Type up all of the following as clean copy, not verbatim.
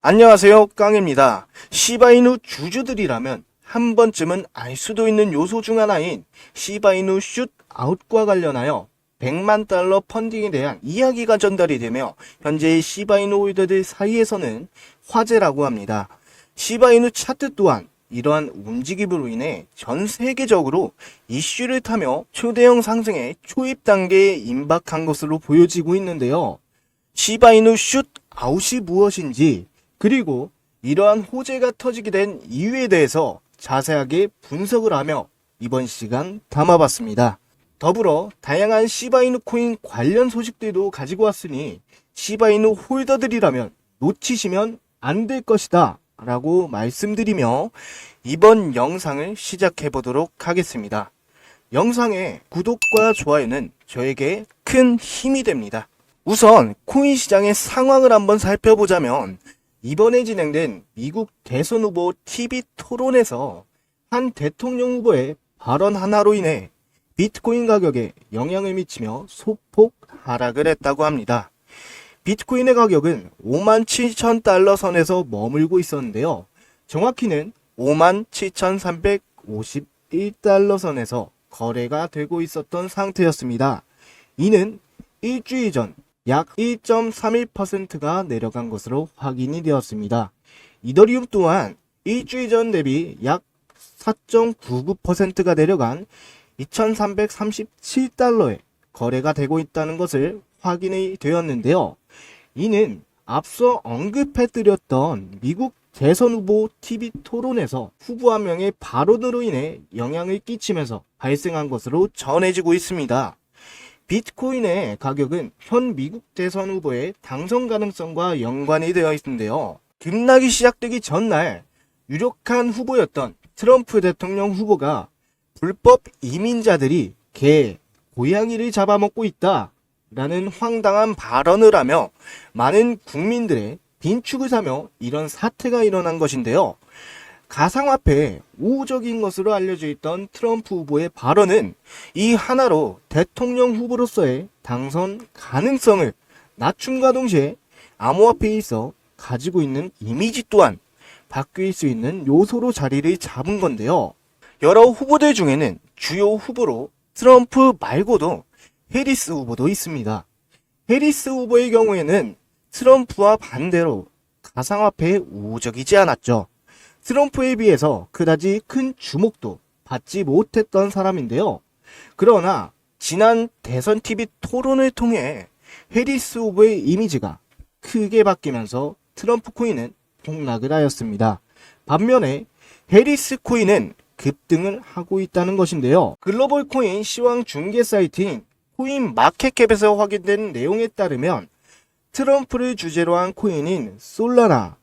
안녕하세요, 깡입니다. 시바이누 주주들이라면 한 번쯤은 알 수도 있는 요소 중 하나인 시바이누 슛 아웃과 관련하여 100만 달러 펀딩에 대한 이야기가 전달이 되며 현재의 시바이누 홀더들 사이에서는 화제라고 합니다. 시바이누 차트 또한 이러한 움직임으로 인해 전 세계적으로 이슈를 타며 초대형 상승의 초입 단계에 임박한 것으로 보여지고 있는데요. 시바이누 슛 아웃이 무엇인지, 그리고 이러한 호재가 터지게 된 이유에 대해서 자세하게 분석을 하며 이번 시간 담아봤습니다. 더불어 다양한 시바이누 코인 관련 소식들도 가지고 왔으니 시바이누 홀더들이라면 놓치시면 안 될 것이다 라고 말씀드리며 이번 영상을 시작해 보도록 하겠습니다. 영상의 구독과 좋아요는 저에게 큰 힘이 됩니다. 우선 코인 시장의 상황을 한번 살펴보자면 이번에 진행된 미국 대선 후보 TV 토론에서 한 대통령 후보의 발언 하나로 인해 비트코인 가격에 영향을 미치며 소폭 하락을 했다고 합니다. 비트코인의 가격은 57,000달러 선에서 머물고 있었는데요. 정확히는 57,351달러 선에서 거래가 되고 있었던 상태였습니다. 이는 일주일 전 약 1.31%가 내려간 것으로 확인이 되었습니다. 이더리움 또한 일주일 전 대비 약 4.99%가 내려간 2,337달러에 거래가 되고 있다는 것을 확인이 되었는데요. 이는 앞서 언급해드렸던 미국 대선 후보 TV 토론에서 후보 한 명의 발언으로 인해 영향을 끼치면서 발생한 것으로 전해지고 있습니다. 비트코인의 가격은 현 미국 대선 후보의 당선 가능성과 연관이 되어 있는데요. 급락이 시작되기 전날 유력한 후보였던 트럼프 대통령 후보가 불법 이민자들이 개, 고양이를 잡아먹고 있다 라는 황당한 발언을 하며 많은 국민들의 빈축을 사며 이런 사태가 일어난 것인데요. 가상화폐에 우호적인 것으로 알려져 있던 트럼프 후보의 발언은 이 하나로 대통령 후보로서의 당선 가능성을 낮춤과 동시에 암호화폐에 있어 가지고 있는 이미지 또한 바뀔 수 있는 요소로 자리를 잡은 건데요. 여러 후보들 중에는 주요 후보로 트럼프 말고도 해리스 후보도 있습니다. 해리스 후보의 경우에는 트럼프와 반대로 가상화폐에 우호적이지 않았죠. 트럼프에 비해서 그다지 큰 주목도 받지 못했던 사람인데요. 그러나 지난 대선 TV 토론을 통해 해리스 후보의 이미지가 크게 바뀌면서 트럼프 코인은 폭락을 하였습니다. 반면에 해리스 코인은 급등을 하고 있다는 것인데요. 글로벌 코인 시황 중개 사이트인 코인 마켓캡에서 확인된 내용에 따르면 트럼프를 주제로 한 코인인 솔라나,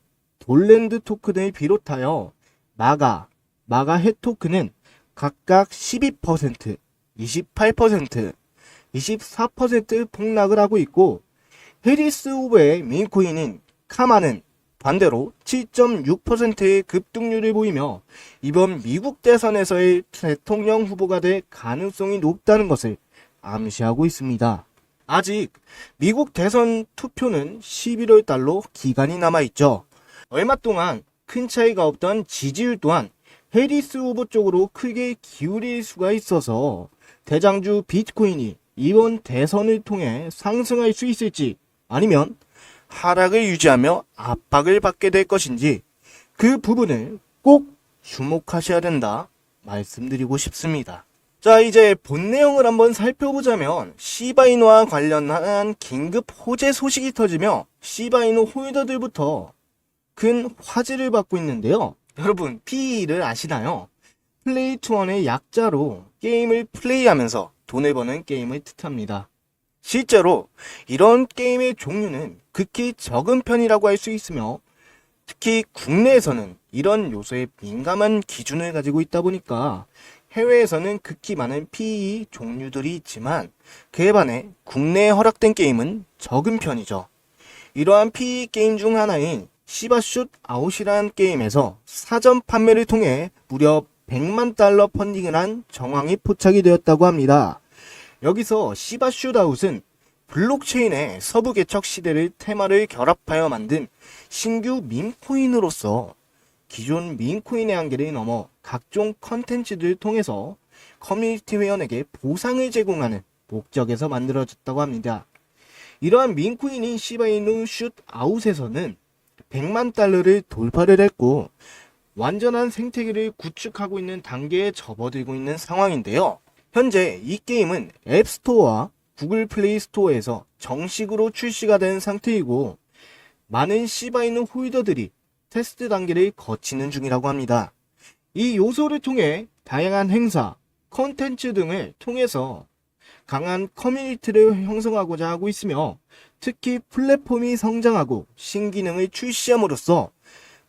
돌랜드 토큰을 비롯하여 마가 햇 토큰은 각각 12%, 28%, 24% 폭락을 하고 있고 해리스 후보의 민코인인 카마는 반대로 7.6%의 급등률을 보이며 이번 미국 대선에서의 대통령 후보가 될 가능성이 높다는 것을 암시하고 있습니다. 아직 미국 대선 투표는 11월 달로 기간이 남아있죠. 얼마 동안 큰 차이가 없던 지지율 또한 해리스 후보 쪽으로 크게 기울일 수가 있어서 대장주 비트코인이 이번 대선을 통해 상승할 수 있을지 아니면 하락을 유지하며 압박을 받게 될 것인지 그 부분을 꼭 주목하셔야 된다 말씀드리고 싶습니다. 자, 이제 본 내용을 한번 살펴보자면 시바이누와 관련한 긴급 호재 소식이 터지며 시바이누 홀더들부터 큰 화제를 받고 있는데요. 여러분 PE를 아시나요? 플레이 투 원의 약자로 게임을 플레이하면서 돈을 버는 게임을 뜻합니다. 실제로 이런 게임의 종류는 극히 적은 편이라고 할 수 있으며 특히 국내에서는 이런 요소에 민감한 기준을 가지고 있다 보니까 해외에서는 극히 많은 PE 종류들이 있지만 그에 반해 국내에 허락된 게임은 적은 편이죠. 이러한 PE 게임 중 하나인 시바슛 아웃이라는 게임에서 사전 판매를 통해 무려 100만 달러 펀딩을 한 정황이 포착이 되었다고 합니다. 여기서 시바슛 아웃은 블록체인의 서부 개척 시대를 테마를 결합하여 만든 신규 밈코인으로서 기존 밈코인의 한계를 넘어 각종 컨텐츠들을 통해서 커뮤니티 회원에게 보상을 제공하는 목적에서 만들어졌다고 합니다. 이러한 밈코인인 시바이누 슛아웃에서는 100만 달러를 돌파를 했고 완전한 생태계를 구축하고 있는 단계에 접어들고 있는 상황인데요. 현재 이 게임은 앱스토어와 구글 플레이 스토어에서 정식으로 출시가 된 상태이고 많은 시바이누 홀더들이 테스트 단계를 거치는 중이라고 합니다. 이 요소를 통해 다양한 행사, 콘텐츠 등을 통해서 강한 커뮤니티를 형성하고자 하고 있으며 특히 플랫폼이 성장하고 신기능을 출시함으로써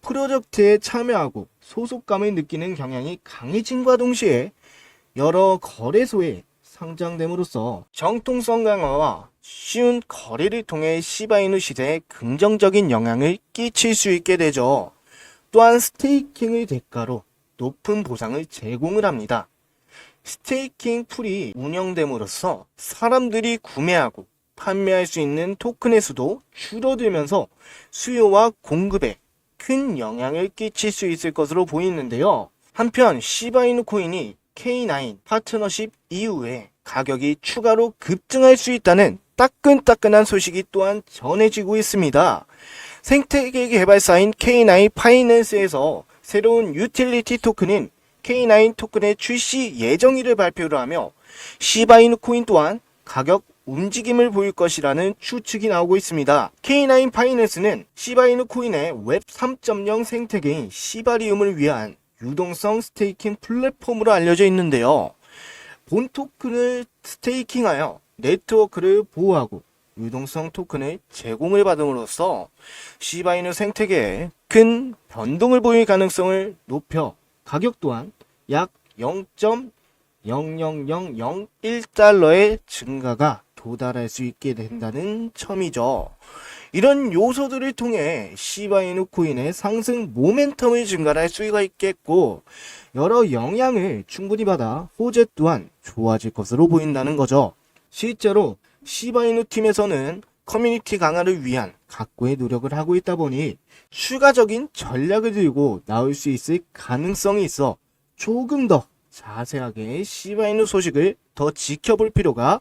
프로젝트에 참여하고 소속감을 느끼는 경향이 강해짐과 동시에 여러 거래소에 상장됨으로써 정통성 강화와 쉬운 거래를 통해 시바이누 시대에 긍정적인 영향을 끼칠 수 있게 되죠. 또한 스테이킹의 대가로 높은 보상을 제공을 합니다. 스테이킹 풀이 운영됨으로써 사람들이 구매하고 판매할 수 있는 토큰의 수도 줄어들면서 수요와 공급에 큰 영향을 끼칠 수 있을 것으로 보이는데요. 한편 시바이누 코인이 K9 파트너십 이후에 가격이 추가로 급증할 수 있다는 따끈따끈한 소식이 또한 전해지고 있습니다. 생태계 개발사인 K9 파이낸스에서 새로운 유틸리티 토큰인 K9 토큰의 출시 예정일을 발표를 하며 시바이누 코인 또한 가격 움직임을 보일 것이라는 추측이 나오고 있습니다. K9 파이낸스는 시바이누 코인의 웹 3.0 생태계인 시바리움을 위한 유동성 스테이킹 플랫폼으로 알려져 있는데요. 본 토큰을 스테이킹하여 네트워크를 보호하고 유동성 토큰의 제공을 받음으로써 시바이누 생태계에 큰 변동을 보일 가능성을 높여 가격 또한 약 0.00001달러의 증가가 도달할 수 있게 된다는 점이죠. 이런 요소들을 통해 시바이누 코인의 상승 모멘텀을 증가할 수가 있겠고 여러 영향을 충분히 받아 호재 또한 좋아질 것으로 보인다는 거죠. 실제로 시바이누 팀에서는 커뮤니티 강화를 위한 각고의 노력을 하고 있다 보니 추가적인 전략을 들고 나올 수 있을 가능성이 있어 조금 더 자세하게 시바이누 소식을 더 지켜볼 필요가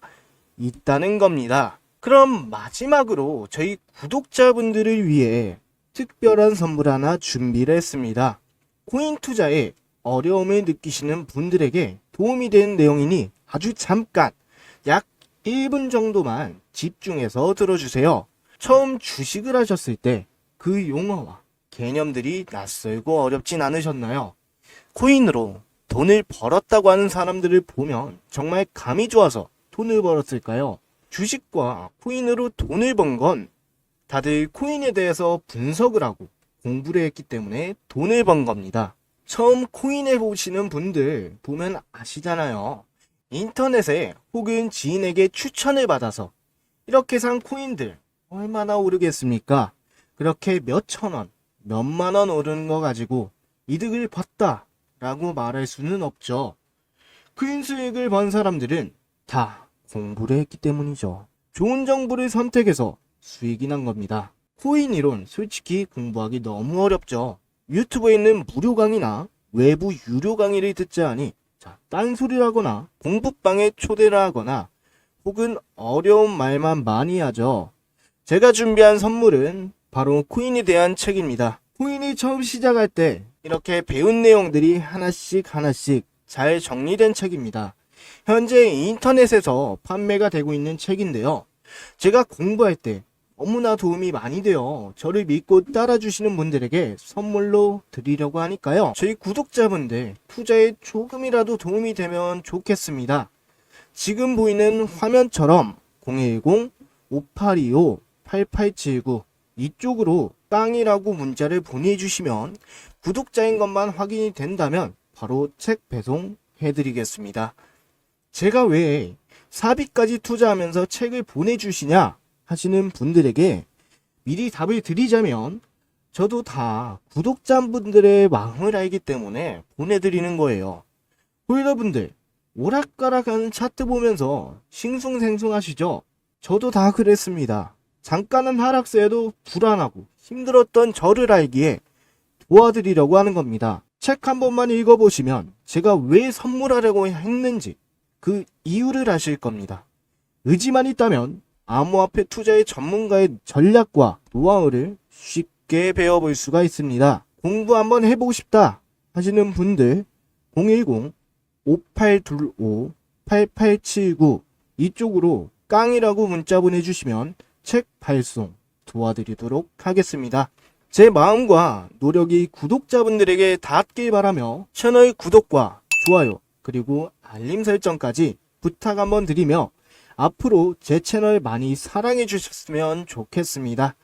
있다는 겁니다. 그럼 마지막으로 저희 구독자분들을 위해 특별한 선물 하나 준비를 했습니다. 코인 투자에 어려움을 느끼시는 분들에게 도움이 되는 내용이니 아주 잠깐 약 1분 정도만 집중해서 들어주세요. 처음 주식을 하셨을 때 그 용어와 개념들이 낯설고 어렵진 않으셨나요? 코인으로 돈을 벌었다고 하는 사람들을 보면 정말 감이 좋아서 돈을 벌었을까요? 주식과 코인으로 돈을 번 건 다들 코인에 대해서 분석을 하고 공부를 했기 때문에 돈을 번 겁니다. 처음 코인에 보시는 분들 보면 아시잖아요. 인터넷에 혹은 지인에게 추천을 받아서 이렇게 산 코인들 얼마나 오르겠습니까? 그렇게 몇천 원, 몇만 원 오르는 거 가지고 이득을 봤다 라고 말할 수는 없죠. 코인 수익을 번 사람들은 다 공부를 했기 때문이죠. 좋은 정보를 선택해서 수익이 난 겁니다. 코인 이론 솔직히 공부하기 너무 어렵죠. 유튜브에 있는 무료 강의나 외부 유료 강의를 듣자 하니 딴소리를 하거나 공부방에 초대를 하거나 혹은 어려운 말만 많이 하죠. 제가 준비한 선물은 바로 코인에 대한 책입니다. 코인이 처음 시작할 때 이렇게 배운 내용들이 하나씩 잘 정리된 책입니다. 현재 인터넷에서 판매가 되고 있는 책인데요. 제가 공부할 때 너무나 도움이 많이 되어 저를 믿고 따라주시는 분들에게 선물로 드리려고 하니까요. 저희 구독자분들 투자에 조금이라도 도움이 되면 좋겠습니다. 지금 보이는 화면처럼 010-5825-8879 이쪽으로 땅이라고 문자를 보내주시면 구독자인 것만 확인이 된다면 바로 책 배송해드리겠습니다. 제가 왜 사비까지 투자하면서 책을 보내주시냐 하시는 분들에게 미리 답을 드리자면 저도 다 구독자분들의 마음을 알기 때문에 보내드리는 거예요. 홀더분들 오락가락하는 차트 보면서 싱숭생숭 하시죠? 저도 다 그랬습니다. 잠깐은 하락세에도 불안하고 힘들었던 저를 알기에 도와드리려고 하는 겁니다. 책 한 번만 읽어보시면 제가 왜 선물하려고 했는지 그 이유를 아실 겁니다. 의지만 있다면 암호화폐 투자의 전문가의 전략과 노하우를 쉽게 배워볼 수가 있습니다. 공부 한번 해보고 싶다 하시는 분들 010-5825-8879 이쪽으로 깡이라고 문자 보내주시면 책 발송 도와드리도록 하겠습니다. 제 마음과 노력이 구독자분들에게 닿길 바라며 채널 구독과 좋아요 그리고 알림 설정까지 부탁 한번 드리며 앞으로 제 채널 많이 사랑해 주셨으면 좋겠습니다.